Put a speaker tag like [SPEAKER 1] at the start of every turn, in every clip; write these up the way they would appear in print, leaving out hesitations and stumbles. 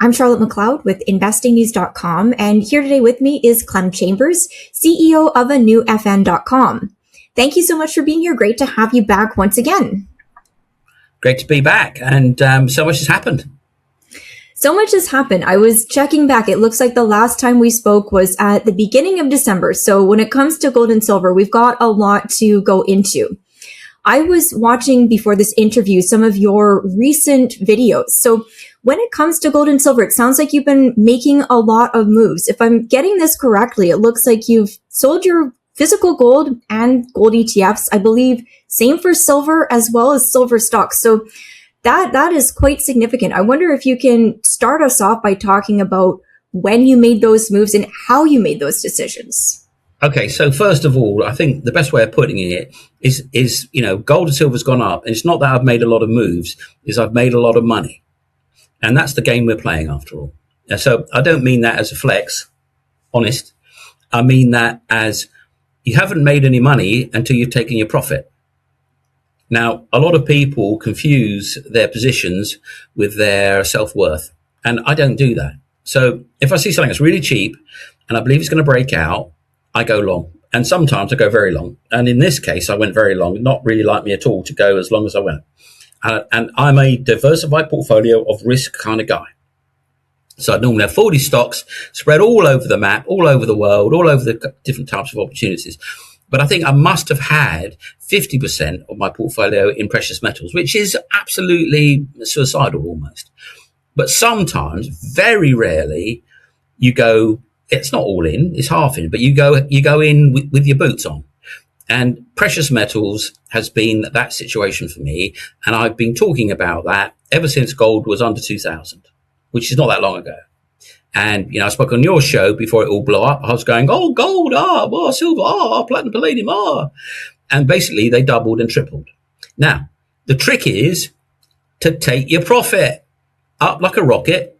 [SPEAKER 1] I'm Charlotte McLeod with investingnews.com, and here today with me is Clem Chambers, CEO of anewfn.com. Thank you so much for being here. Great to have you back once again.
[SPEAKER 2] Great to be back, and so much has happened.
[SPEAKER 1] So much has happened. I was checking back. It looks like the last time we spoke was at the beginning of December. So when it comes to gold and silver, we've got a lot to go into. I was watching before this interview some of your recent videos. So when it comes to gold and silver, it sounds like you've been making a lot of moves. If I'm getting this correctly, it looks like you've sold your physical gold and gold ETFs. I believe same for silver as well as silver stocks. So that is quite significant. I wonder if you can start us off by talking about when you made those moves and how you made those decisions.
[SPEAKER 2] Okay, so first of all, I think the best way of putting it is gold and silver's gone up. And it's not that I've made a lot of moves, is I've made a lot of money. And that's the game we're playing after all. And so I don't mean that as a flex, honest. I mean that as you haven't made any money until you've taken your profit. Now, a lot of people confuse their positions with their self-worth, and I don't do that. So if I see something that's really cheap and I believe it's going to break out, I go long. And sometimes I go very long. And in this case, I went very long. Not really like me at all to go as long as I went. And I'm a diversified portfolio of risk kind of guy. So I normally have 40 stocks spread all over the map, all over the world, all over the different types of opportunities. But I think I must have had 50% of my portfolio in precious metals, which is absolutely suicidal almost. But sometimes, very rarely, you go, it's not all in, it's half in, but you go in with your boots on. And precious metals has been that situation for me. And I've been talking about that ever since gold was under 2000, which is not that long ago. And, I spoke on your show before it all blew up. I was going, oh, gold, silver, platinum, palladium, And basically they doubled and tripled. Now, the trick is to take your profit up like a rocket,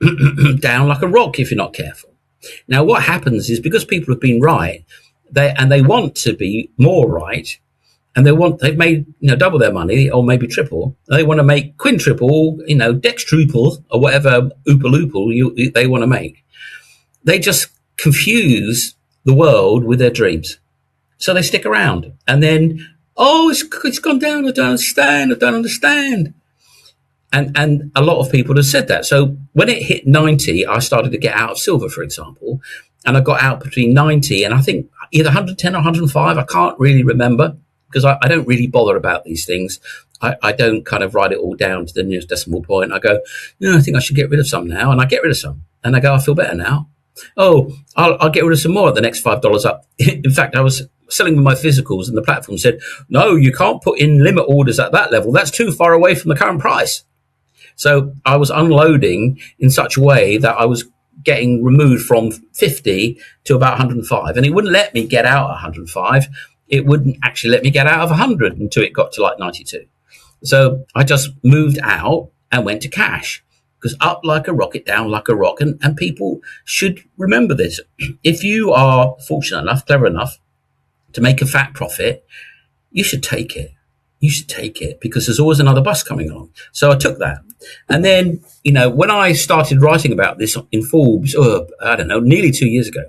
[SPEAKER 2] down like a rock if you're not careful. Now, what happens is because people have been right, they want to be more right, and they've made double their money or maybe triple. They want to make quintuple, dextruple or whatever oopaloopal they want to make. They just confuse the world with their dreams, so they stick around. And then, it's gone down. I don't understand. And a lot of people have said that. So when it hit 90, I started to get out of silver, for example, and I got out between 90 and I think either 110 or 105. I can't really remember because I don't really bother about these things. I don't kind of write it all down to the nearest decimal point. I go, I think I should get rid of some now. And I get rid of some and I go, I feel better now. I'll get rid of some more at the next $5 up. In fact, I was selling with my physicals and the platform said, no, you can't put in limit orders at that level. That's too far away from the current price. So I was unloading in such a way that I was getting removed from 50 to about 105. And it wouldn't let me get out at 105. It wouldn't actually let me get out of 100 until it got to like 92. So I just moved out and went to cash because up like a rocket, down like a rock. And people should remember this. If you are fortunate enough, clever enough to make a fat profit, you should take it. You should take it because there's always another bus coming along. So I took that. And then, when I started writing about this in Forbes, nearly 2 years ago,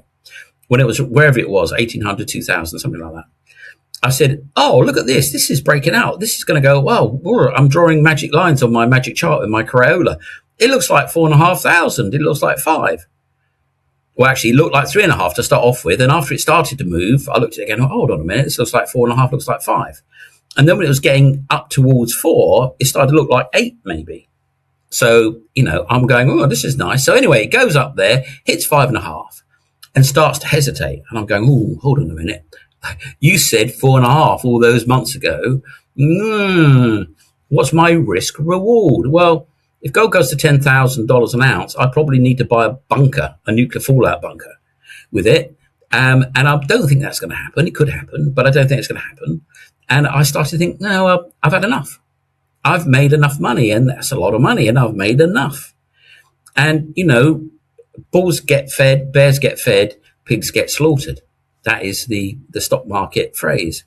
[SPEAKER 2] when it was wherever it was, 1800, 2000, something like that, I said, oh, look at this. This is breaking out. This is going to go, well, I'm drawing magic lines on my magic chart in my Crayola. It looks like 4,500. It looks like 5. Well, actually, it looked like 3.5 to start off with. And after it started to move, I looked at it again, hold on a minute. This looks like 4.5, looks like 5. And then when it was getting up towards 4, it started to look like 8 maybe. So, I'm going, oh, this is nice. So anyway, it goes up there, hits 5.5 and starts to hesitate. And I'm going, oh, hold on a minute. You said 4.5 all those months ago. What's my risk reward? Well, if gold goes to $10,000 an ounce, I probably need to buy a bunker, a nuclear fallout bunker with it. And I don't think that's going to happen. It could happen, but I don't think it's going to happen. And I started to think, no, I've had enough. I've made enough money, and that's a lot of money, and I've made enough. And, bulls get fed, bears get fed, pigs get slaughtered. That is the stock market phrase.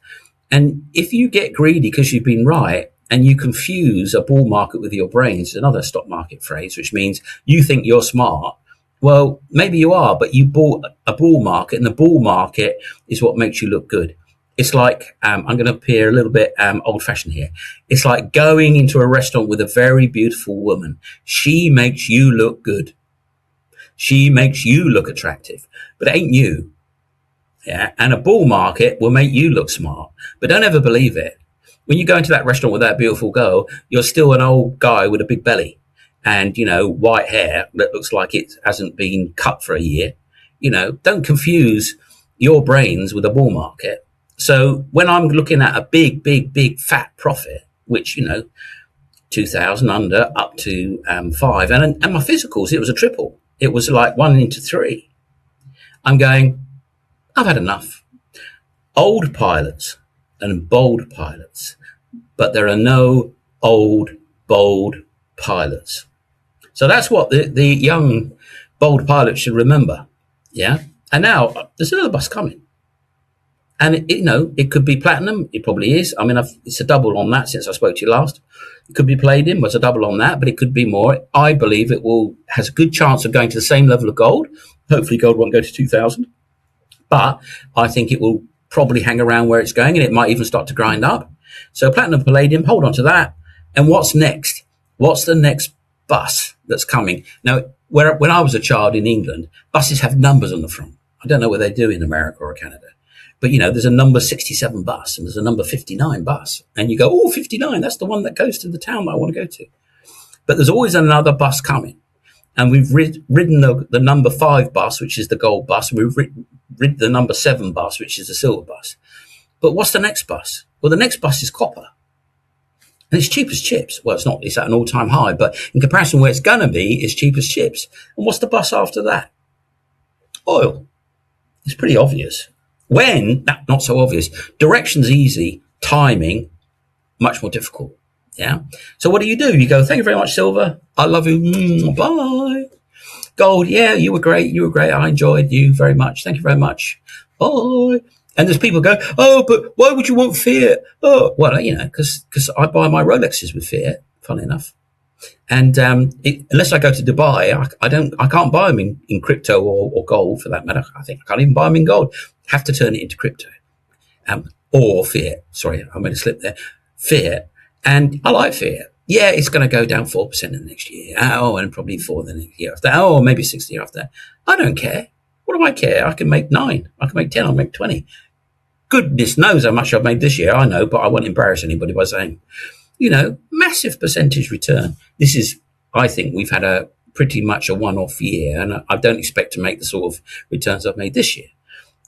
[SPEAKER 2] And if you get greedy because you've been right, and you confuse a bull market with your brains, another stock market phrase, which means you think you're smart. Well, maybe you are, but you bought a bull market, and the bull market is what makes you look good. It's like, I'm going to appear a little bit old fashioned here. It's like going into a restaurant with a very beautiful woman. She makes you look good. She makes you look attractive, but it ain't you. Yeah. And a bull market will make you look smart, but don't ever believe it. When you go into that restaurant with that beautiful girl, you're still an old guy with a big belly and, white hair that looks like it hasn't been cut for a year. Don't confuse your brains with a bull market. So when I'm looking at a big, big, big fat profit, which, 2,000 under up to 5, and my physicals, it was a triple. It was like 1 into 3. I'm going, I've had enough. Old pilots and bold pilots, but there are no old, bold pilots. So that's what the young, bold pilots should remember. Yeah. And now there's another bus coming. And it could be platinum. It probably is. I mean, it's a double on that since I spoke to you last. It could be palladium, was a double on that, but it could be more. I believe it has a good chance of going to the same level of gold. Hopefully gold won't go to 2,000, but I think it will probably hang around where it's going, and it might even start to grind up. So platinum, palladium, hold on to that. And what's next? What's the next bus that's coming? Now, when I was a child in England, buses have numbers on the front. I don't know what they do in America or Canada. But, there's a number 67 bus and there's a number 59 bus. And you go, oh, 59, that's the one that goes to the town that I want to go to. But there's always another bus coming. And we've ridden the number 5 bus, which is the gold bus. And we've ridden the number 7 bus, which is the silver bus. But what's the next bus? Well, the next bus is copper. And it's cheap as chips. Well, it's at an all-time high. But in comparison where it's going to be, it's cheap as chips. And what's the bus after that? Oil. It's pretty obvious. When, not so obvious. Direction's easy. Timing, much more difficult. Yeah. So what do? You go, thank you very much, silver. I love you. Bye. Gold. Yeah, you were great. I enjoyed you very much. Thank you very much. Bye. And there's people go, oh, but why would you want Fiat? Oh, well, because I buy my Rolexes with Fiat, funny enough. And unless I go to Dubai, I can't buy them in crypto or gold for that matter. I think I can't even buy them in gold. Have to turn it into crypto or Fiat. Sorry, I made a slip there. Fiat. And I like Fiat. Yeah, it's going to go down 4% in the next year. Oh, and probably 4% the next year after. Oh, maybe 6 the year after. I don't care. What do I care? I can make 9. I can make 10. I'll make 20. Goodness knows how much I've made this year. I know, but I won't embarrass anybody by saying, massive percentage return. This is, I think we've had pretty much a one-off year, and I don't expect to make the sort of returns I've made this year.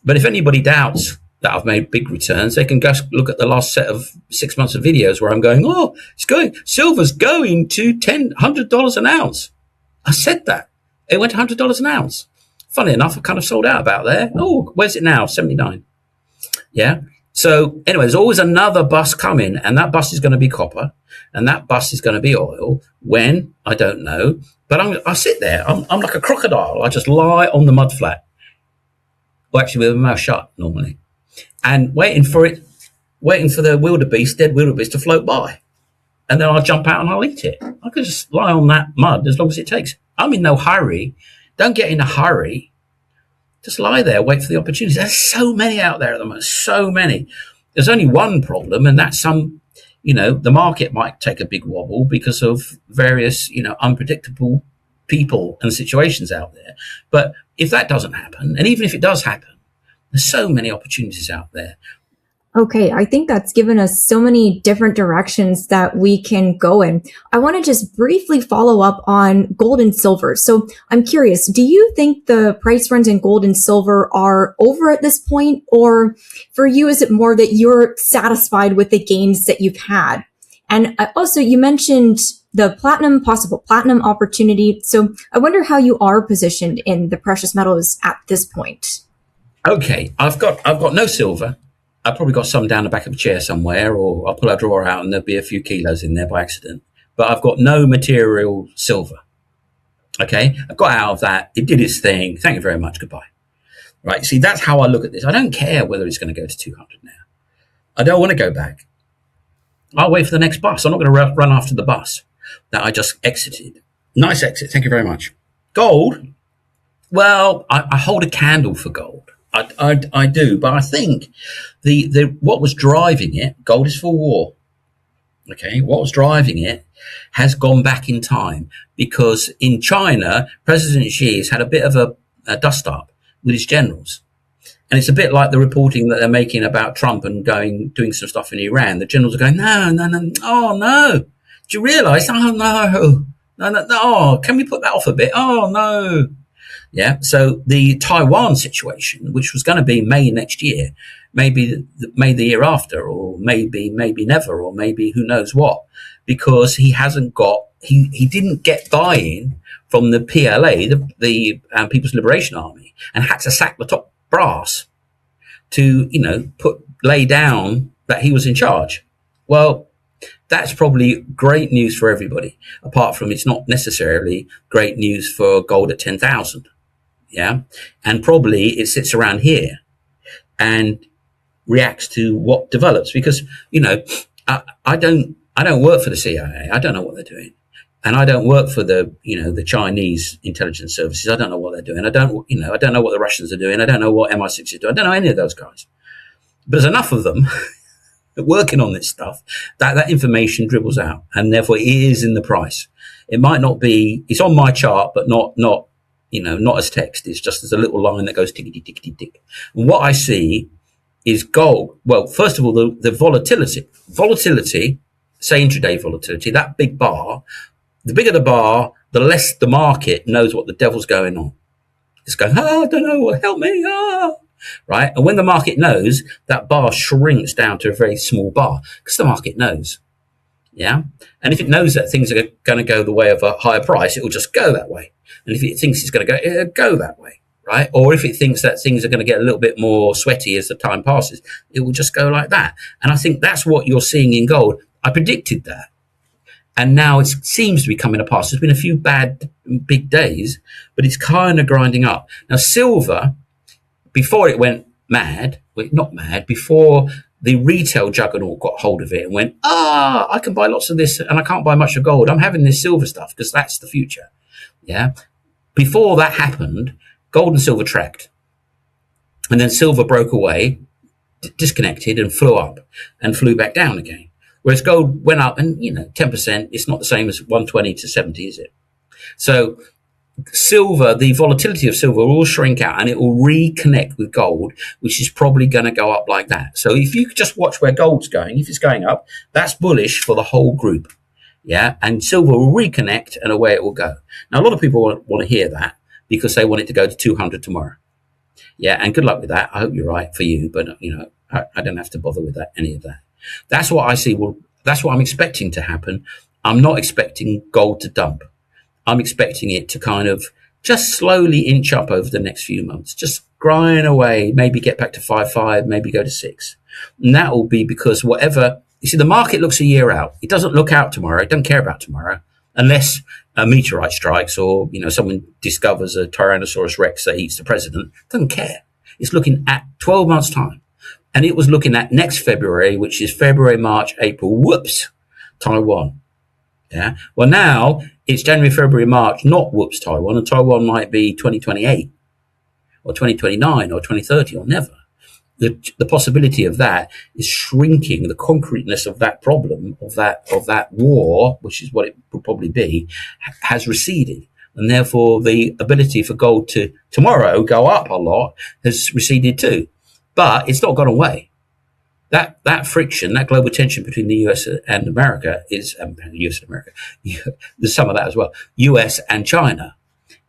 [SPEAKER 2] But if anybody doubts that I've made big returns, they can go look at the last set of 6 months of videos where I'm going, oh, silver's going to $100 an ounce. I said that. It went $100 an ounce. Funny enough, I kind of sold out about there. Oh, where's it now? 79. Yeah. So anyway, there's always another bus coming, and that bus is going to be copper, and that bus is going to be oil. When? I don't know. But I sit there. I'm like a crocodile. I just lie on the mud flat. Well, actually, with my mouth shut normally, and waiting for the dead wildebeest to float by. And then I'll jump out and I'll eat it. I could just lie on that mud as long as it takes. I'm in no hurry. Don't get in a hurry. Just lie there, wait for the opportunities. There's so many out there at the moment, so many. There's only one problem, and that's the market might take a big wobble because of various, unpredictable people and situations out there. But if that doesn't happen, and even if it does happen, there's so many opportunities out there.
[SPEAKER 1] Okay, I think that's given us so many different directions that we can go in. I want to just briefly follow up on gold and silver. So I'm curious, do you think the price runs in gold and silver are over at this point? Or for you, is it more that you're satisfied with the gains that you've had? And also, you mentioned the possible platinum opportunity. So I wonder how you are positioned in the precious metals at this point.
[SPEAKER 2] Okay, I've got no silver. I've probably got some down the back of a chair somewhere, or I'll pull a drawer out and there'll be a few kilos in there by accident. But I've got no material silver. Okay, I got out of that. It did its thing. Thank you very much. Goodbye. Right. See, that's how I look at this. I don't care whether it's going to go to 200 now. I don't want to go back. I'll wait for the next bus. I'm not going to run after the bus that I just exited. Nice exit. Thank you very much. Gold. Well, I hold a candle for gold. I do, but I think the what was driving it, gold is for war. Okay, what was driving it has gone back in time because in China, President Xi has had a bit of a dust up with his generals. And it's a bit like the reporting that they're making about Trump and doing some stuff in Iran. The generals are going, no, no, no, oh no. Do you realise? Oh no, no, no, no. Oh, can we put that off a bit? Oh no. Yeah. So the Taiwan situation, which was going to be May next year, maybe May the year after, or maybe never, or maybe who knows what, because he didn't get buy-in from the PLA, the People's Liberation Army, and had to sack the top brass to, lay down that he was in charge. Well, that's probably great news for everybody, apart from it's not necessarily great news for gold at 10,000. Yeah. And probably it sits around here and reacts to what develops because, I don't work for the CIA. I don't know what they're doing. And I don't work for the Chinese intelligence services. I don't know what they're doing. I don't know what the Russians are doing. I don't know what MI6 is doing. I don't know any of those guys. But there's enough of them working on this stuff that information dribbles out, and therefore it is in the price. It might not be. It's on my chart, but not as text. It's just as a little line that goes tickety tickety tick. And what I see is gold. Well, first of all, the volatility, say intraday volatility, that big bar. The bigger the bar, the less the market knows what the devil's going on. It's going, I don't know, help me, right? And when the market knows, that bar shrinks down to a very small bar because the market knows, yeah? And if it knows that things are going to go the way of a higher price, it will just go that way. And if it thinks it's going to go, it'll go that way, right? Or if it thinks that things are going to get a little bit more sweaty as the time passes, it will just go like that. And I think that's what you're seeing in gold. I predicted that. And now it seems to be coming apart. So there's been a few bad, big days, but it's kind of grinding up. Now, silver, before it went mad, well, not mad, before the retail juggernaut got hold of it and went, I can buy lots of this and I can't buy much of gold. I'm having this silver stuff because that's the future. Yeah. Before that happened, gold and silver tracked. And then silver broke away, disconnected and flew up and flew back down again. Whereas gold went up and, 10%, it's not the same as 120 to 70, is it? So silver, the volatility of silver will shrink out and it will reconnect with gold, which is probably going to go up like that. So if you just watch where gold's going, if it's going up, that's bullish for the whole group. Yeah. And silver will reconnect and away it will go. Now, a lot of people want to hear that because they want it to go to 200 tomorrow. Yeah. And good luck with that. I hope you're right for you, but I don't have to bother with any of that. That's what I see. Well, that's what I'm expecting to happen. I'm not expecting gold to dump. I'm expecting it to kind of just slowly inch up over the next few months, just grind away, maybe get back to 5.5, maybe go to 6. And that will be because whatever, you see, the market looks a year out. It doesn't look out tomorrow. It doesn't care about tomorrow unless a meteorite strikes or, someone discovers a Tyrannosaurus Rex that eats the president. It doesn't care. It's looking at 12 months time. And it was looking at next February, which is February, March, April. Whoops, Taiwan. Yeah. Well, now it's January, February, March, not whoops, Taiwan. And Taiwan might be 2028 or 2029 or 2030 or never. The possibility of that is shrinking. The concreteness of that problem, of that war, which is what it will probably be, has receded. And therefore, the ability for gold to tomorrow go up a lot has receded too. But it's not gone away. That friction, that global tension between the US and America is, US and America, there's some of that as well, US and China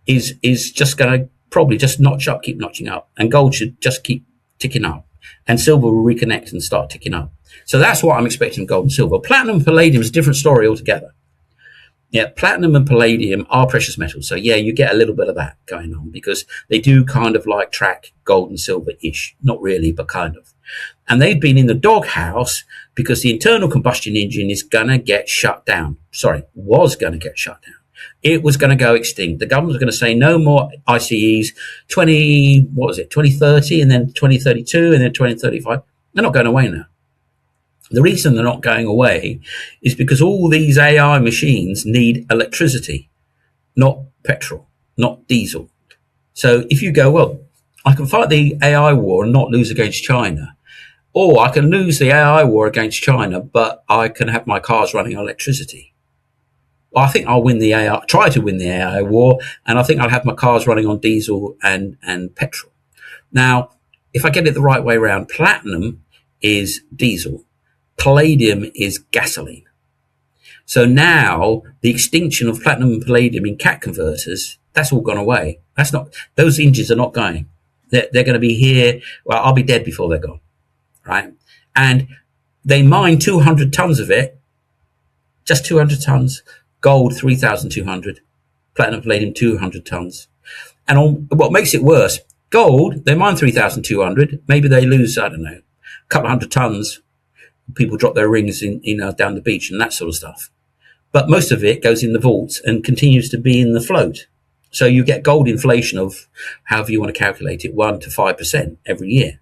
[SPEAKER 2] is just going to probably just keep notching up. And gold should just keep ticking up. And silver will reconnect and start ticking up. So that's what I'm expecting gold and silver. Platinum and palladium is a different story altogether. Yeah, platinum and palladium are precious metals. So yeah, you get a little bit of that going on because they do kind of like track gold and silver-ish. Not really, but kind of. And they've been in the doghouse because the internal combustion engine is going to get shut down. Was going to get shut down. It was going to go extinct. The government was going to say no more ICEs 2030 and then 2032 and then 2035. They're not going away now. The reason they're not going away is because all these AI machines need electricity, not petrol, not diesel. So if you go, well, I can fight the AI war and not lose against China, or I can lose the AI war against China, but I can have my cars running on electricity. Well, I think I'll try to win the AI war, and I think I'll have my cars running on diesel and petrol. Now, if I get it the right way around, platinum is diesel, palladium is gasoline. So now the extinction of platinum and palladium in cat converters, that's all gone away. Those engines are not going. They're going to be here. Well, I'll be dead before they're gone, right? And they mine 200 tons of it, just 200 tons, gold 3,200, platinum, palladium 200 tons. And what makes it worse, gold, they mine 3,200, maybe they lose, I don't know, a couple of hundred tons. People drop their rings down the beach and that sort of stuff. But most of it goes in the vaults and continues to be in the float. So you get gold inflation of, however you want to calculate it, 1 to 5% every year.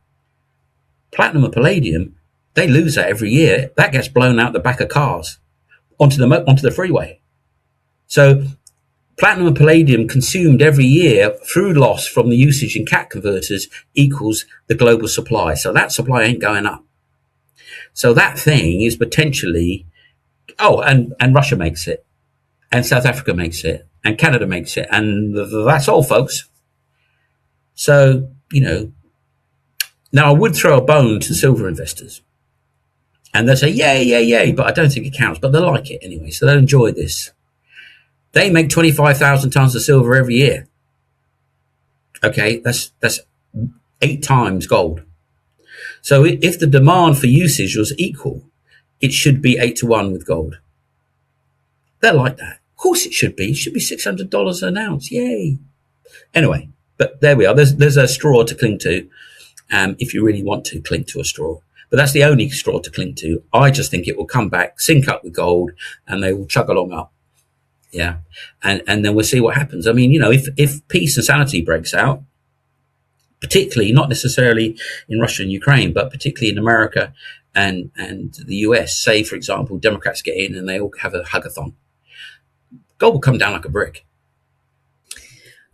[SPEAKER 2] Platinum and palladium, they lose that every year. That gets blown out the back of cars onto the freeway. So platinum and palladium consumed every year through loss from the usage in cat converters equals the global supply. So that supply ain't going up. So that thing is potentially, and Russia makes it, and South Africa makes it, and Canada makes it, and that's all, folks. So, now I would throw a bone to silver investors, and they say, yay, but I don't think it counts, but they like it anyway, so they enjoy this. They make 25,000 tons of silver every year. Okay, that's 8 times gold. So if the demand for usage was equal, it should be 8 to 1 with gold. They're like that. Of course it should be. It should be $600 an ounce. Yay. Anyway, but there we are. There's a straw to cling to, if you really want to cling to a straw. But that's the only straw to cling to. I just think it will come back, sync up with gold, and they will chug along up. Yeah. And then we'll see what happens. I mean, if peace and sanity breaks out, particularly not necessarily in Russia and Ukraine, but particularly in America and the US, say, for example, Democrats get in and they all have a hug-a-thon, gold will come down like a brick.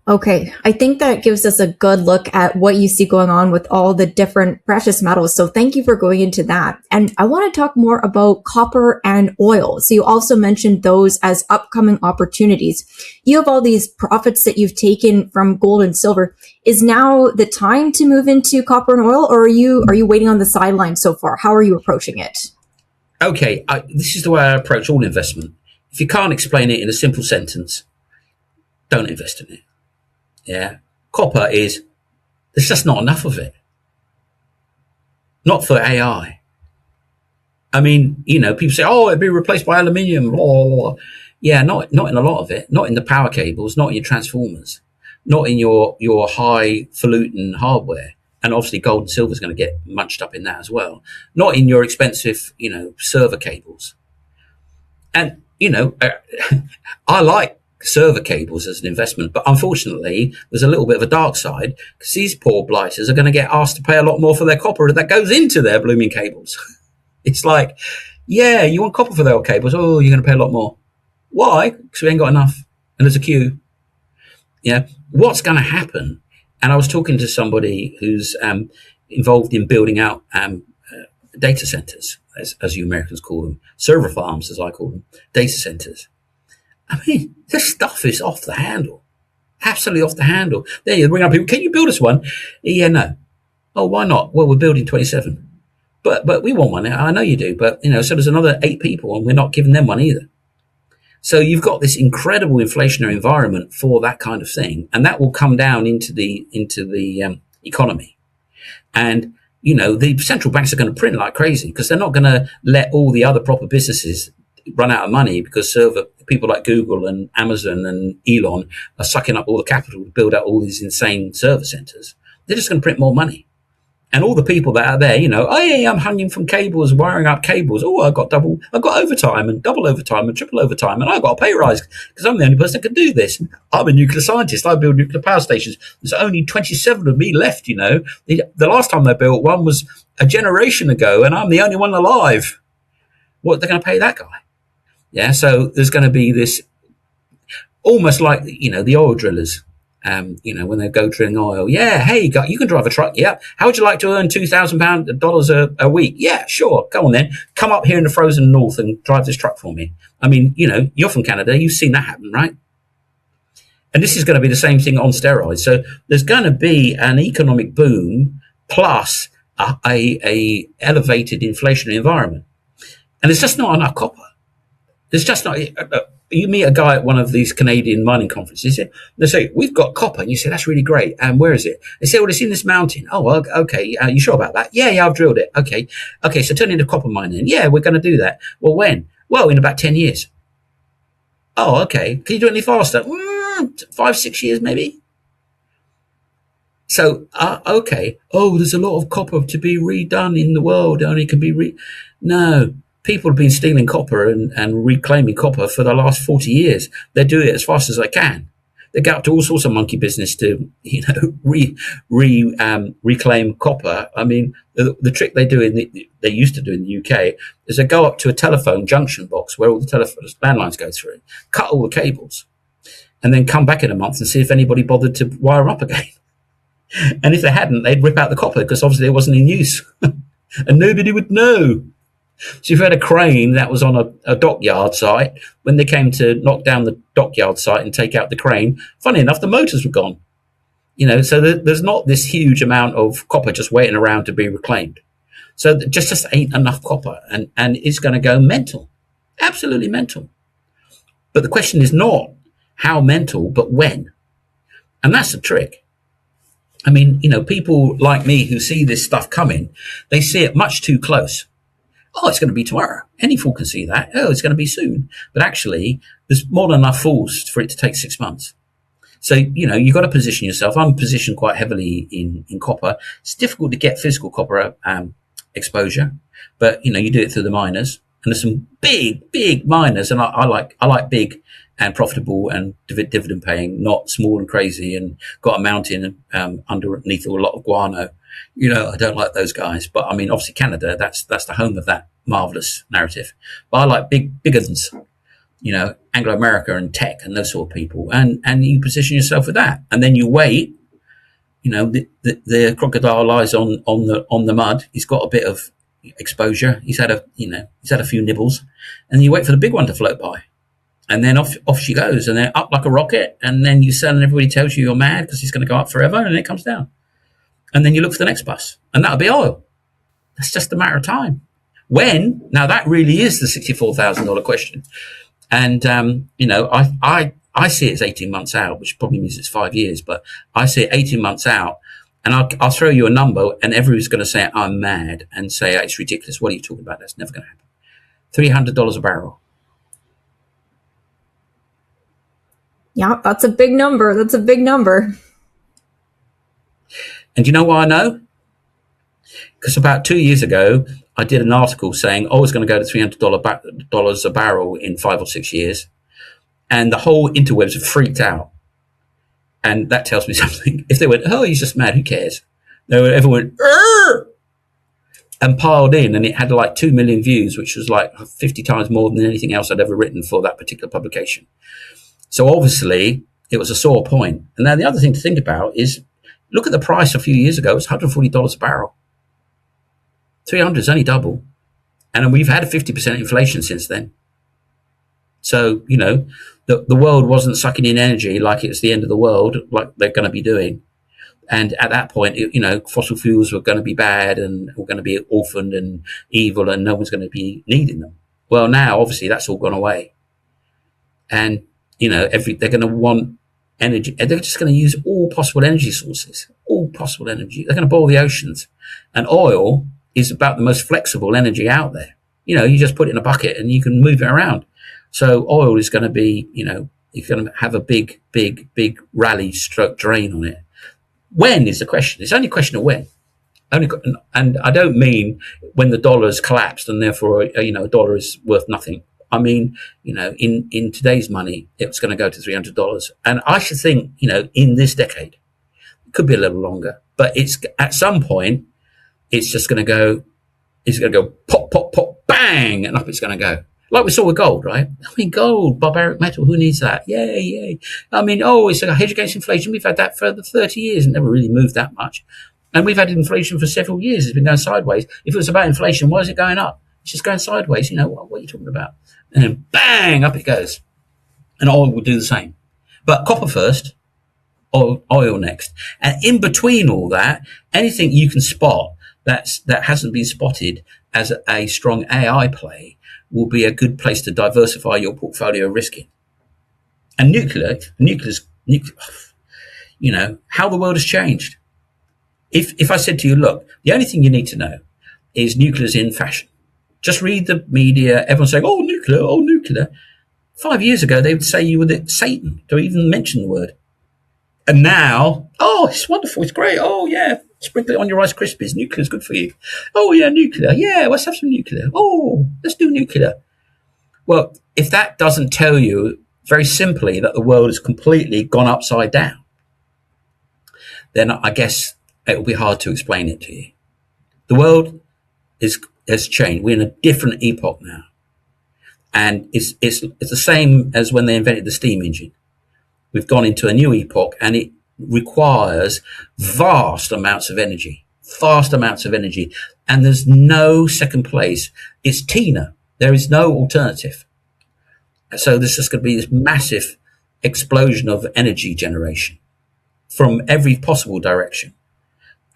[SPEAKER 1] Okay, I think that gives us a good look at what you see going on with all the different precious metals. So thank you for going into that. And I want to talk more about copper and oil. So you also mentioned those as upcoming opportunities. You have all these profits that you've taken from gold and silver. Is now the time to move into copper and oil, or are you waiting on the sidelines so far? How are you approaching it?
[SPEAKER 2] Okay, this is the way I approach all investment. If you can't explain it in a simple sentence, don't invest in it. Yeah. Copper there's just not enough of it. Not for AI. I mean, people say, it'd be replaced by aluminium, blah, blah, blah. Yeah, not in a lot of it. Not in the power cables, not in your transformers, not in your highfalutin hardware. And obviously gold and silver is going to get munched up in that as well. Not in your expensive, server cables. And, I like server cables as an investment, but unfortunately there's a little bit of a dark side, because these poor blighters are going to get asked to pay a lot more for their copper that goes into their blooming cables. It's like, yeah, you want copper for their cables, you're going to pay a lot more. Why? Because we ain't got enough and there's a queue. Yeah, what's going to happen? And I was talking to somebody who's involved in building out data centers, as you Americans call them, server farms as I call them, data centers. I mean, this stuff is off the handle, absolutely off the handle. Then you bring up people, can you build us one? Yeah, no. Oh, why not? Well, we're building 27. But we want one. I know you do. But, so there's another 8 people and we're not giving them one either. So you've got this incredible inflationary environment for that kind of thing. And that will come down into the economy. And, the central banks are going to print like crazy, because they're not going to let all the other proper businesses run out of money because people like Google and Amazon and Elon are sucking up all the capital to build out all these insane server centers. They're just going to print more money. And all the people that are there, I'm hanging from cables, wiring up cables. I got overtime and double overtime and triple overtime, and I got a pay rise because I'm the only person that can do this. I'm a nuclear scientist. I build nuclear power stations. There's only 27 of me left. The last time they built one was a generation ago, and I'm the only one alive. what they're going to pay that guy. Yeah, so there's going to be this almost like, the oil drillers. When they go drilling oil, yeah, hey, you can drive a truck. Yeah, how would you like to earn $2,000 a week? Yeah, sure. Go on then. Come up here in the frozen north and drive this truck for me. I mean, you're from Canada. You've seen that happen, right? And this is going to be the same thing on steroids. So there's going to be an economic boom plus a elevated inflationary environment, and there's just not enough copper. There's just not. You meet a guy at one of these Canadian mining conferences, they say, we've got copper. And you say, that's really great. And where is it? They say, well, it's in this mountain. Oh, well, okay. You sure about that? Yeah, I've drilled it. Okay. So turn into copper mine then. Yeah, we're going to do that. Well, when? Well, in about 10 years. Oh, okay. Can you do it any faster? 5, 6 years, maybe. So, okay. Oh, there's a lot of copper to be redone in the world. Only can be No. People have been stealing copper and reclaiming copper for the last 40 years. They do it as fast as they can. They get up to all sorts of monkey business to, reclaim copper. I mean, the trick they used to do in the UK is they go up to a telephone junction box where all the landlines go through, cut all the cables, and then come back in a month and see if anybody bothered to wire up again. And if they hadn't, they'd rip out the copper because obviously it wasn't in use, and nobody would know. So if you had a crane that was on a dockyard site, when they came to knock down the dockyard site and take out the crane, funny enough, the motors were gone. So there's not this huge amount of copper just waiting around to be reclaimed. So there just ain't enough copper, and it's going to go mental, absolutely mental. But the question is not how mental, but when. And that's the trick. I mean, people like me who see this stuff coming, they see it much too close. Oh, it's going to be tomorrow. Any fool can see that. Oh, it's going to be soon. But actually, there's more than enough fools for it to take 6 months. So, you've got to position yourself. I'm positioned quite heavily in copper. It's difficult to get physical copper exposure, but, you do it through the miners. And there's some big miners, and I like big and profitable and dividend paying, not small and crazy and got a mountain underneath a lot of guano. I don't like those guys, but I mean, obviously Canada, that's the home of that marvelous narrative. But I like bigger ones, Anglo-America and tech and those sort of people. And you position yourself with that, and then you wait. The crocodile lies on the mud. He's got a bit of exposure. He's had a few nibbles, and you wait for the big one to float by. And then off she goes, and then up like a rocket. And then you sell, and everybody tells you you're mad because he's going to go up forever, and then it comes down. And then you look for the next bus, and that'll be oil. That's just a matter of time. When? Now that really is the $64,000 question. And, I see it as 18 months out, which probably means it's 5 years, but I see it 18 months out, and I'll throw you a number, and everybody's going to say I'm mad and say it's ridiculous. What are you talking about? That's never going to happen. $300 a barrel.
[SPEAKER 1] Yeah, that's a big number.
[SPEAKER 2] And you know why I know? Because about 2 years ago, I did an article saying, it's going to go to $300 a barrel in 5 or 6 years. And the whole interwebs have freaked out. And that tells me something. If they went, he's just mad, who cares? Everyone went, Arr! And piled in, and it had like 2 million views, which was like 50 times more than anything else I'd ever written for that particular publication. So obviously, it was a sore point. And now the other thing to think about is, look at the price a few years ago. It was $140 a barrel. 300 is only double. And we've had a 50% inflation since then. So, the world wasn't sucking in energy like it's the end of the world, like they're going to be doing. And at that point, fossil fuels were going to be bad and were going to be orphaned and evil, and no one's going to be needing them. Well, now, obviously, that's all gone away. And, they're going to want energy. They're just going to use all possible energy sources, all possible energy. They're going to boil the oceans. And oil is about the most flexible energy out there. You just put it in a bucket and you can move it around. So oil is going to be, you're going to have a big rally stroke drain on it. When is the question? It's only a question of when. And I don't mean when the dollar's collapsed and therefore, a dollar is worth nothing. I mean, in today's money, it's going to go to $300. And I should think, in this decade, it could be a little longer, but it's at some point, it's just going to go It's going to go pop, pop, pop, bang, and up it's going to go. Like we saw with gold, right? I mean, gold, barbaric metal, who needs that? Yay, yay. I mean, it's a hedge against inflation. We've had that for 30 years and never really moved that much. And we've had inflation for several years. It's been going sideways. If it was about inflation, why is it going up? It's just going sideways. What are you talking about? And then bang, up it goes. And oil will do the same. But copper first, oil next. And in between all that, anything you can spot that hasn't been spotted as a strong AI play will be a good place to diversify your portfolio risk in. And nuclear, how the world has changed. If I said to you, look, the only thing you need to know is nuclear's in fashion. Just read the media, everyone's saying, oh, nuclear. 5 years ago, they would say you were Satan to even mention the word. And now, it's wonderful, it's great. Oh, yeah, sprinkle it on your Rice Krispies. Nuclear's good for you. Oh, yeah, nuclear. Yeah, let's have some nuclear. Oh, let's do nuclear. Well, if that doesn't tell you very simply that the world has completely gone upside down, then I guess it will be hard to explain it to you. The world has changed. We're in a different epoch now. And it's the same as when they invented the steam engine. We've gone into a new epoch, and it requires vast amounts of energy. And there's no second place. It's Tina. There is no alternative. So there's just going to be this massive explosion of energy generation from every possible direction.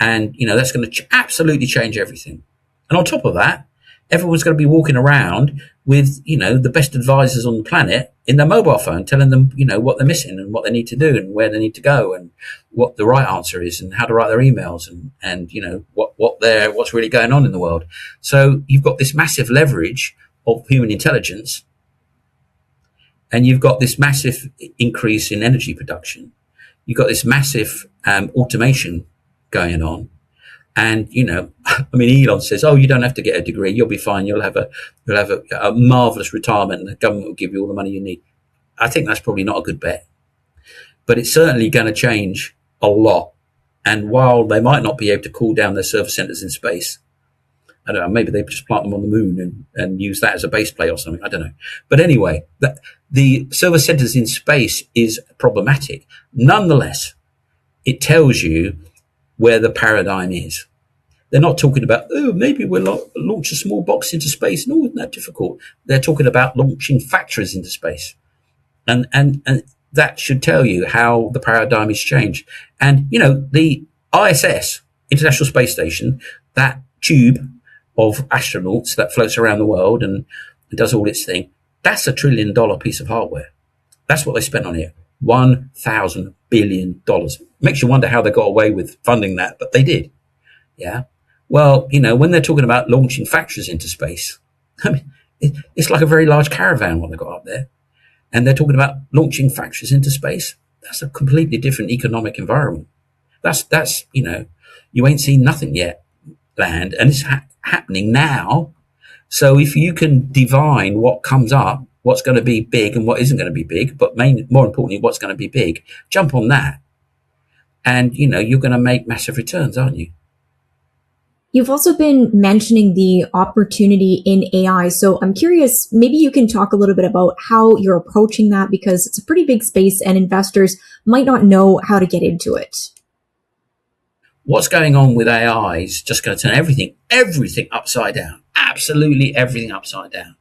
[SPEAKER 2] And, that's going to absolutely change everything. And on top of that, everyone's going to be walking around with, the best advisors on the planet in their mobile phone, telling them, what they're missing and what they need to do and where they need to go and what the right answer is and how to write their emails and what's really going on in the world. So you've got this massive leverage of human intelligence, and you've got this massive increase in energy production. You've got this massive automation going on. And, Elon says, you don't have to get a degree. You'll be fine. You'll have a marvelous retirement and the government will give you all the money you need. I think that's probably not a good bet, but it's certainly going to change a lot. And while they might not be able to cool down their server centers in space, I don't know, maybe they just plant them on the moon and use that as a base plate or something. I don't know. But anyway, the server centers in space is problematic. Nonetheless, it tells you where the paradigm is. They're not talking about, maybe we'll launch a small box into space. No, isn't that difficult? They're talking about launching factories into space. And that should tell you how the paradigm has changed. And, the ISS, International Space Station, that tube of astronauts that floats around the world and does all its thing, that's $1 trillion piece of hardware. That's what they spent on it. $1,000 billion. Makes you wonder how they got away with funding that, but they did. Yeah. Well, when they're talking about launching factories into space, I mean, it's like a very large caravan what they got up there. And they're talking about launching factories into space. That's a completely different economic environment. That's you ain't seen nothing yet, land, and it's happening now. So if you can divine what comes up, what's going to be big and what isn't going to be big, but more importantly, what's going to be big, jump on that. And, you're going to make massive returns, aren't you?
[SPEAKER 1] You've also been mentioning the opportunity in AI. So I'm curious, maybe you can talk a little bit about how you're approaching that, because it's a pretty big space and investors might not know how to get into it.
[SPEAKER 2] What's going on with AI is just going to turn everything upside down. Absolutely everything upside down.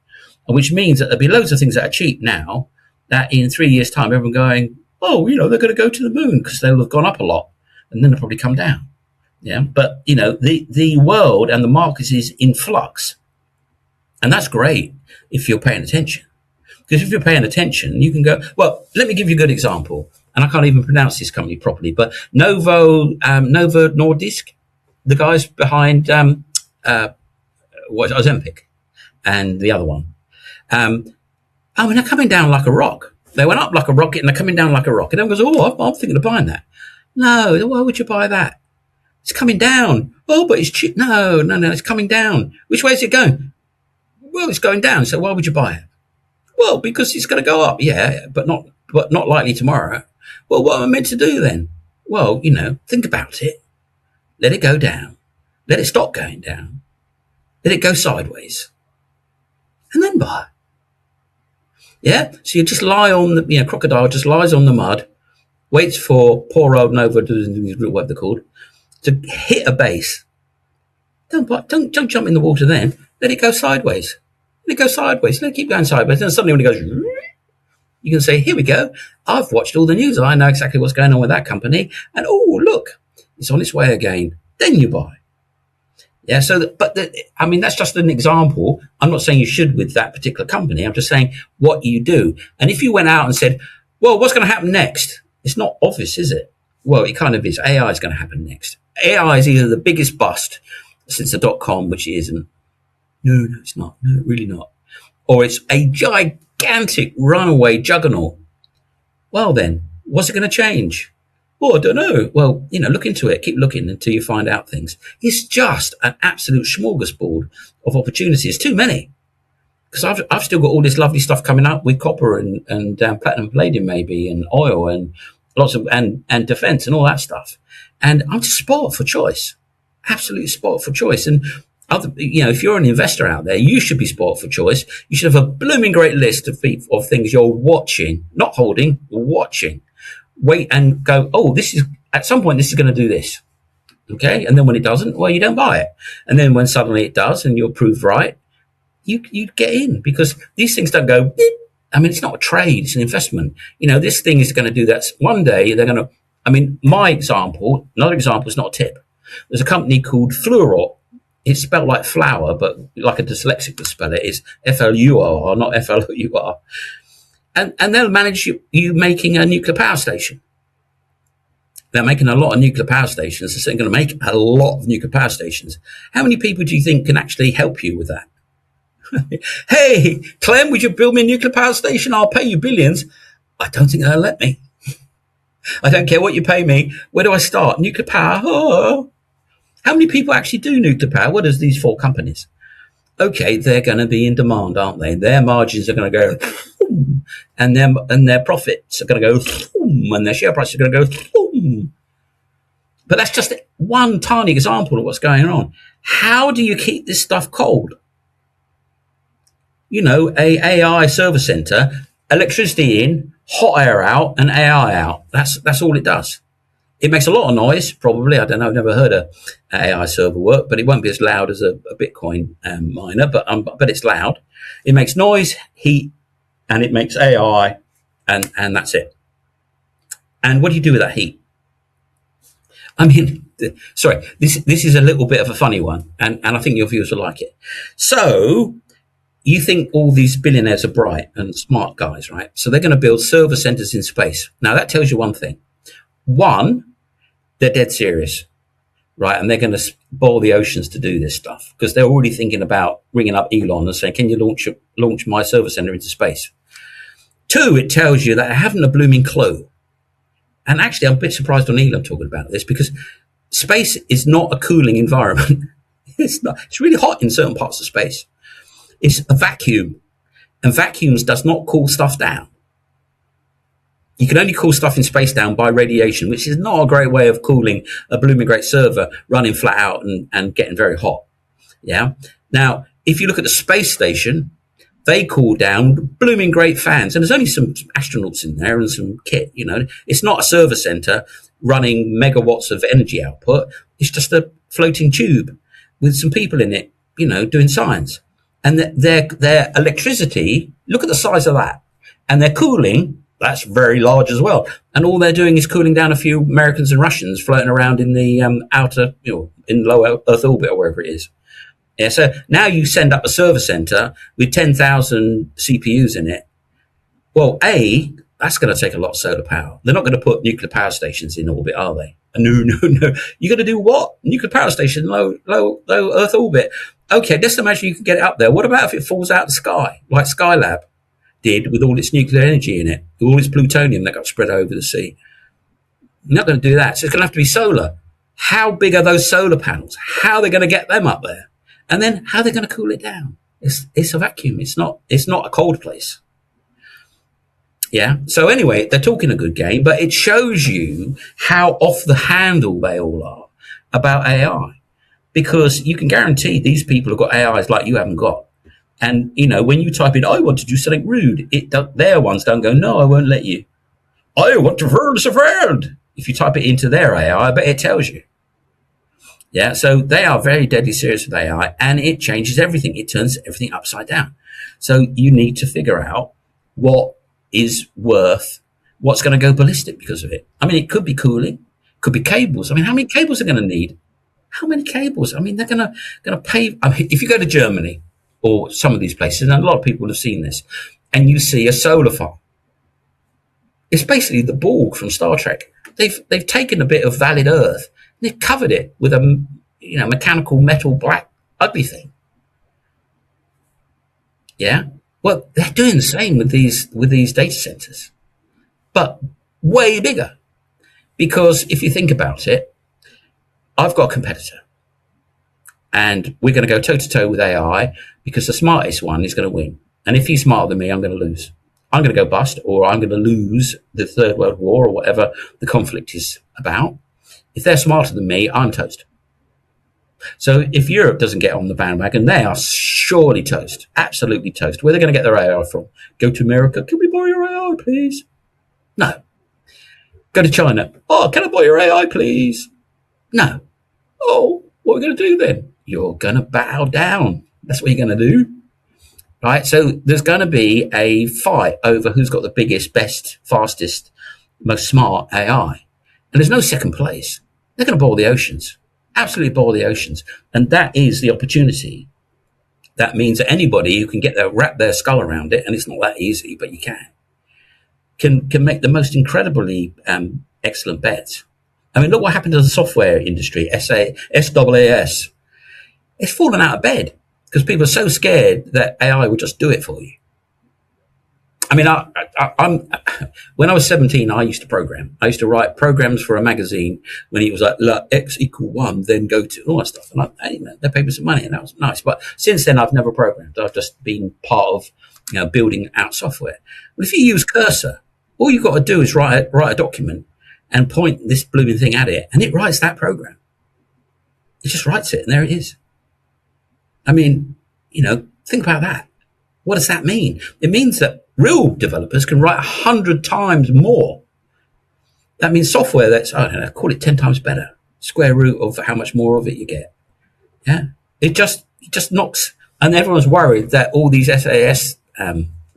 [SPEAKER 2] Which means that there'll be loads of things that are cheap now that in 3 years' time, everyone going, they're going to go to the moon because they'll have gone up a lot and then they'll probably come down. Yeah. But, the world and the market is in flux. And that's great if you're paying attention. Because if you're paying attention, you can go, well, let me give you a good example. And I can't even pronounce this company properly, but Novo Nordisk, the guys behind Ozempic and the other one. They're coming down like a rock. They went up like a rocket and they're coming down like a rocket. And everyone goes, I'm thinking of buying that. No, why would you buy that? It's coming down. Oh, but it's cheap. No, it's coming down. Which way is it going? Well, it's going down. So why would you buy it? Well, because it's going to go up. Yeah, but not likely tomorrow. Well, what am I meant to do then? Well, think about it. Let it go down. Let it stop going down. let it go sideways, and then buy. Yeah, so you just lie on the, crocodile just lies on the mud, waits for poor old Nova, what they're called, to hit a base. Don't jump in the water then. Let it go sideways. Let it go sideways. Let it keep going sideways. And suddenly when it goes, you can say, here we go. I've watched all the news. I know exactly what's going on with that company. And oh, look, it's on its way again. Then you buy. Yeah, that's just an example. I'm not saying you should with that particular company. I'm just saying what you do. And if you went out and said, well, what's going to happen next? It's not obvious, is it? Well, it kind of is. AI is going to happen next. AI is either the biggest bust since the .com, which it isn't. No, it's not. No, really not. Or it's a gigantic runaway juggernaut. Well, then, what's it going to change? Well, I don't know. Well, look into it. Keep looking until you find out things. It's just an absolute smorgasbord of opportunities. Too many. Because I've still got all this lovely stuff coming up with copper and platinum palladium maybe, and oil and lots of, and defense and all that stuff. And I'm just spoiled for choice. Absolutely spoiled for choice. And if you're an investor out there, you should be spoiled for choice. You should have a blooming great list of things you're watching, not holding, watching. Wait and go, oh, at some point this is going to do this. Okay. And then when it doesn't, well, you don't buy it. And then when suddenly it does and you're proved right, you get in, because these things don't go, beep. I mean, it's not a trade, it's an investment. This thing is going to do that. One day they're going to, another example is not a tip. There's a company called Fluorot. It's spelled like flour, but like a dyslexic would spell it. It's F-L-U-R, not F-L-U-R. And they'll manage you making a nuclear power station. They're making a lot of nuclear power stations. They're going to make a lot of nuclear power stations. How many people do you think can actually help you with that? Hey, Clem, would you build me a nuclear power station? I'll pay you billions. I don't think they'll let me. I don't care what you pay me. Where do I start? Nuclear power? Oh. How many people actually do nuclear power? What is these 4 companies? Okay, they're going to be in demand, aren't they? Their margins are going to go, and their profits are going to go, and their share price are going to go. But that's just one tiny example of what's going on. How do you keep this stuff cold? A AI server center, electricity in, hot air out, and AI out. That's all it does. It makes a lot of noise, probably. I don't know. I've never heard an AI server work, but it won't be as loud as a Bitcoin miner. But it's loud. It makes noise, heat, and it makes AI, and that's it. And what do you do with that heat? Sorry, this is a little bit of a funny one, and I think your viewers will like it. So you think all these billionaires are bright and smart guys, right? So they're going to build server centers in space. Now that tells you one thing. One, they're dead serious, right? And they're going to boil the oceans to do this stuff, because they're already thinking about ringing up Elon and saying, can you launch my server center into space? Two, it tells you that they haven't a blooming clue. And actually, I'm a bit surprised on Elon talking about this, because space is not a cooling environment. It's not. It's really hot in certain parts of space. It's a vacuum, and vacuums does not cool stuff down. You can only cool stuff in space down by radiation, which is not a great way of cooling a blooming great server running flat out and getting very hot. Yeah. Now, if you look at the space station, they cool down blooming great fans, and there's only some astronauts in there and some kit. It's not a server center running megawatts of energy output. It's just a floating tube with some people in it, doing science. And their electricity, look at the size of that. And their cooling, that's very large as well. And all they're doing is cooling down a few Americans and Russians floating around in the outer, in low Earth orbit or wherever it is. Yeah, so now you send up a server center with 10,000 CPUs in it. Well, that's going to take a lot of solar power. They're not going to put nuclear power stations in orbit, are they? No. You're going to do what? Nuclear power station, low Earth orbit. Okay, just imagine you can get it up there. What about if it falls out of the sky, like Skylab did with all its nuclear energy in it, with all its plutonium that got spread over the sea? You're not going to do that. So it's going to have to be solar. How big are those solar panels? How are they going to get them up there? And then how are they going to cool it down? It's a vacuum. It's not a cold place. Yeah. So anyway, they're talking a good game, but it shows you how off the handle they all are about AI. because you can guarantee these people have got AIs like you haven't got. And, when you type in, I want to do something rude, their ones don't go, no, I won't let you. I want to hurt a friend. If you type it into their AI, I bet it tells you. Yeah, so they are very deadly serious with AI, and it changes everything. It turns everything upside down. So you need to figure out what is worth, what's going to go ballistic because of it. I mean, it could be cooling, could be cables. I mean, how many cables are going to need? How many cables? I mean, they're going to pay. I mean, if you go to Germany or some of these places, and a lot of people have seen this, and you see a solar farm, it's basically the Borg from Star Trek. They've taken a bit of valid earth, and they've covered it with a mechanical metal black ugly thing. Yeah. Well, they're doing the same with these data centers, but way bigger. Because if you think about it, I've got a competitor, and we're going to go toe to toe with AI because the smartest one is going to win. And if he's smarter than me, I'm going to lose. I'm going to go bust, or I'm going to lose the Third World War or whatever the conflict is about. If they're smarter than me, I'm toast. So if Europe doesn't get on the bandwagon, they are surely toast, absolutely toast. Where are they going to get their AI from? Go to America. Can we borrow your AI, please? No. Go to China. Oh, can I borrow your AI, please? No. Oh, what are we going to do then? You're going to bow down. That's what you're going to do. Right? So there's going to be a fight over who's got the biggest, best, fastest, most smart AI. And there's no second place. They're going to boil the oceans. Absolutely boil the oceans. And that is the opportunity. That means that anybody who can wrap their skull around it, and it's not that easy, but you can make the most incredibly excellent bets. I mean, look what happened to the software industry, SaaS. It's fallen out of bed because people are so scared that AI will just do it for you. I mean, I'm when I was 17, I used to program. I used to write programs for a magazine when it was like X equal 1, then go to all that stuff. And they paid me some money, and that was nice. But since then, I've never programmed. I've just been part of building out software. But if you use Cursor, all you've got to do is write a document and point this blooming thing at it, and it writes that program. It just writes it, and there it is. I mean, think about that. What does that mean? It means that real developers can write 100 times more. That means software that's, I don't know, call it 10 times better. Square root of how much more of it you get. Yeah. It just knocks, and everyone's worried that all these SAS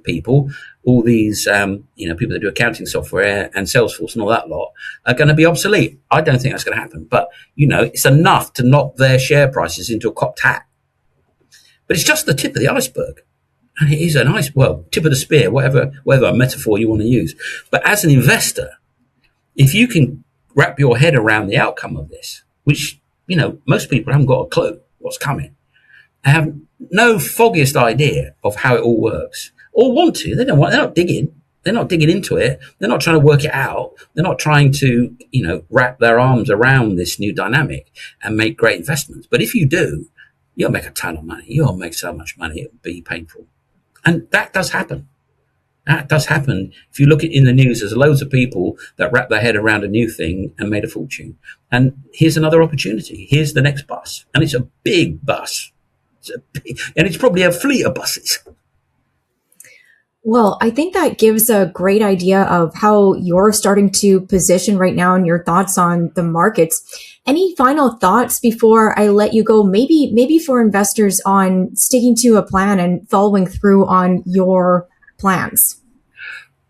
[SPEAKER 2] people, all these people that do accounting software and Salesforce and all that lot are going to be obsolete. I don't think that's going to happen. But, it's enough to knock their share prices into a cocked hat. But it's just the tip of the iceberg. And it is a nice, tip of the spear, whatever metaphor you want to use. But as an investor, if you can wrap your head around the outcome of this, which, most people haven't got a clue what's coming, they have no foggiest idea of how it all works, or want to. They're not digging. They're not digging into it. They're not trying to work it out. They're not trying to, wrap their arms around this new dynamic and make great investments. But if you do, you'll make a ton of money. You'll make so much money, it'll be painful. And that does happen. That does happen. If you look at in the news, there's loads of people that wrap their head around a new thing and made a fortune. And here's another opportunity. Here's the next bus. And it's a big bus. And it's probably a fleet of buses.
[SPEAKER 1] Well, I think that gives a great idea of how you're starting to position right now and your thoughts on the markets. Any final thoughts before I let you go? Maybe for investors on sticking to a plan and following through on your plans.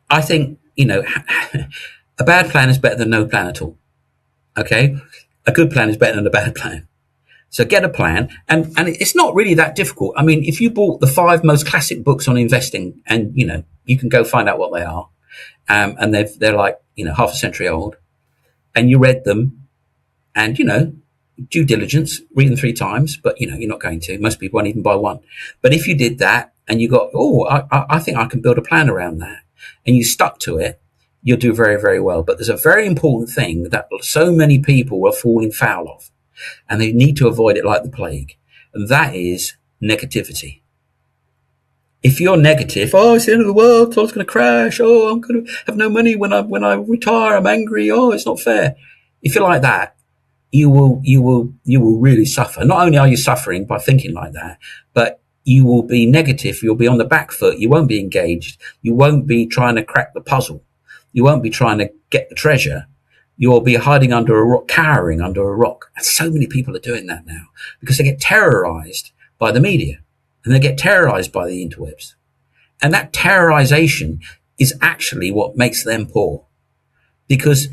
[SPEAKER 2] I think, a bad plan is better than no plan at all. Okay? A good plan is better than a bad plan. So get a plan, and it's not really that difficult. I mean, if you bought the 5 most classic books on investing, and you can go find out what they are, and they're like half a century old, and you read them, and due diligence, read them 3 times, but you're not going to. Most people won't even buy one. But if you did that, and you got, I think I can build a plan around that, and you stuck to it, you'll do very, very well. But there's a very important thing that so many people are falling foul of, and they need to avoid it like the plague. And that is negativity. If you're negative, it's the end of the world, it's going to crash, I'm going to have no money when I retire, I'm angry, it's not fair. If you're like that, you will really suffer. Not only are you suffering by thinking like that, but you will be negative. You'll be on the back foot. You won't be engaged. You won't be trying to crack the puzzle. You won't be trying to get the treasure. You'll be hiding under a rock, cowering under a rock. And so many people are doing that now because they get terrorized by the media and they get terrorized by the interwebs. And that terrorization is actually what makes them poor because,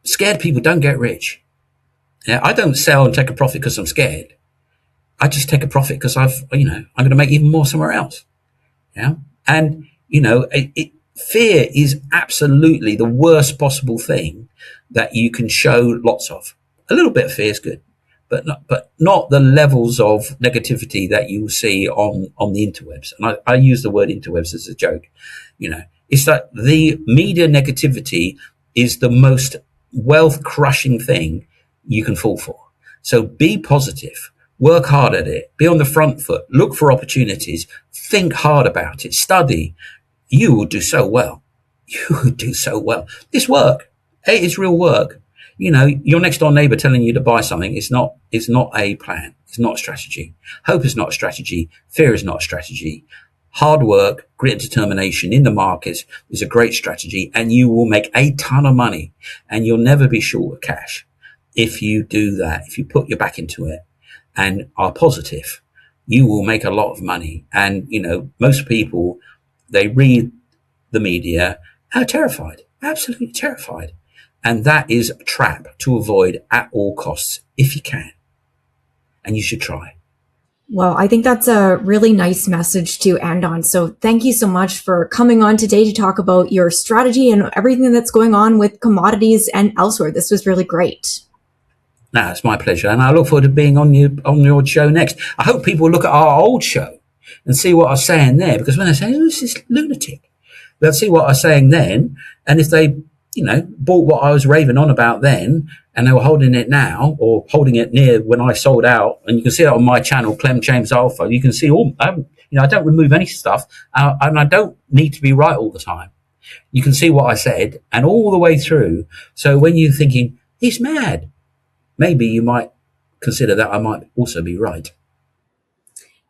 [SPEAKER 2] scared people don't get rich. Yeah, I don't sell and take a profit because I'm scared. I just take a profit because I'm going to make even more somewhere else. Yeah. And, fear is absolutely the worst possible thing that you can show lots of. A little bit of fear is good, but not the levels of negativity that you will see on the interwebs. And I use the word interwebs as a joke. It's that the media negativity is the most wealth crushing thing you can fall for. So be positive, work hard at it, be on the front foot, look for opportunities, think hard about it, study. You will do so well. You will do so well. This work, it is real work. Your next door neighbor telling you to buy something is not a plan. It's not a strategy. Hope is not a strategy. Fear is not a strategy. Hard work, grit and determination in the markets is a great strategy, and you will make a ton of money and you'll never be short of cash. If you do that, if you put your back into it and are positive, you will make a lot of money. And, most people, they read the media and are terrified, absolutely terrified. And that is a trap to avoid at all costs if you can. And you should try.
[SPEAKER 1] Well, I think that's a really nice message to end on. So thank you so much for coming on today to talk about your strategy and everything that's going on with commodities and elsewhere. This was really great.
[SPEAKER 2] No, it's my pleasure. And I look forward to being on your show next. I hope people look at our old show and see what I was saying there, because when they say, who's this lunatic? They'll see what I was saying then. And if they, bought what I was raving on about then, and they were holding it now, or holding it near when I sold out, and you can see that on my channel, Clem Chambers Alpha, you can see I don't remove any stuff, and I don't need to be right all the time. You can see what I said, and all the way through. So when you're thinking, he's mad, maybe you might consider that I might also be right.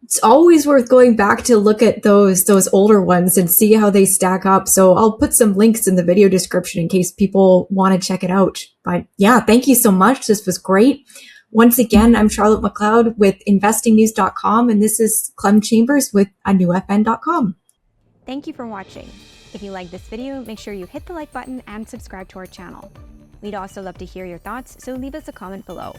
[SPEAKER 1] It's always worth going back to look at those older ones and see how they stack up. So I'll put some links in the video description in case people want to check it out. But yeah, thank you so much. This was great. Once again, I'm Charlotte McLeod with investingnews.com, and this is Clem Chambers with anewfn.com.
[SPEAKER 3] Thank you for watching. If you like this video, make sure you hit the like button and subscribe to our channel. We'd also love to hear your thoughts, so leave us a comment below.